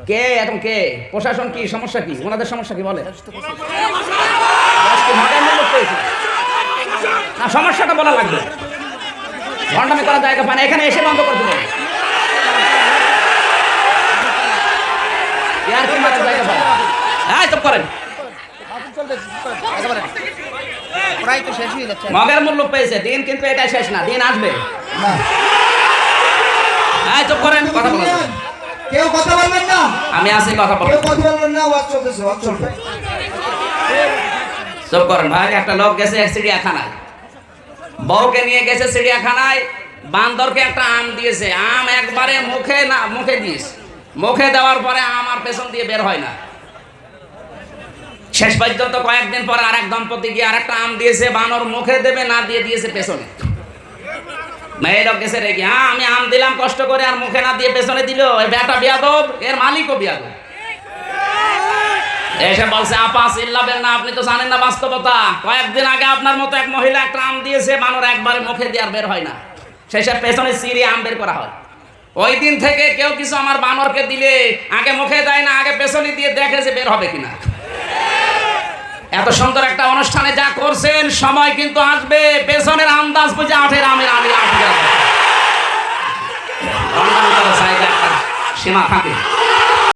কে এখন কে প্রশাসন কি সমস্যা কি ওনাদের সমস্যা কি বলে না সমস্যাটা বলা লাগবে ঘন্টামি করা জায়গা পায় না এখানে এসে বন্ধ করে দেবো আর কি মারার জায়গা পায় হ্যাঁ চুপ করেন প্রায় তো শেষ হয়ে যাচ্ছে মগের মূল্য পেয়েছে দিন কিন্তু এটা শেষ না দিন আসবে হ্যাঁ চুপ করেন কথা বলেন কেউ কথা বলবেন না আমি আসি কথা বলবো কেউ কথা বলবেন না ওয়াজ চলতেছে ওয়াজ চলবে চুপ করেন ভাই একটা লোক গেছে চিড়িয়াখানায় বউকে নিয়ে গেছে চিড়িয়াখানায় বান্দরকে একটা আম দিয়েছে আম একবারে মুখে না মুখে দিয়েছে মুখে দেওয়ার পরে আমার পেছন দিয়ে বের হয় না শেষ পর্যন্ত কয়েকদিন পর আরেক দম্পতি গিয়ে আরেকটা আম দিয়েছে বানর মুখে দেবে না দিয়ে দিয়েছে পেছনে মেয়ে লোক গেছে রেগে আমি আম দিলাম কষ্ট করে আর মুখে না দিয়ে পেছনে দিল এই বেটা বিয়াদব এর মালিকও বিয়াদব এসে বলছে আপা চিল্লাবেন না আপনি তো জানেন না বাস্তবতা কয়েকদিন আগে আপনার মতো এক মহিলা একটা আম দিয়েছে বানর একবারে মুখে দিয়ে আর বের হয় না শেষে পেছনে চিড়ে আম বের করা হয় ওই দিন থেকে কেউ কিছু আমার বানরকে দিলে আগে মুখে দেয় না আগে পেছনে দিয়ে দেখে যে বের হবে কিনা এত সুন্দর একটা অনুষ্ঠানে যা করছেন সময় কিন্তু আসবে পেছনের আন্দাজ বুঝে আঠের আমের আমি সীমা থাকে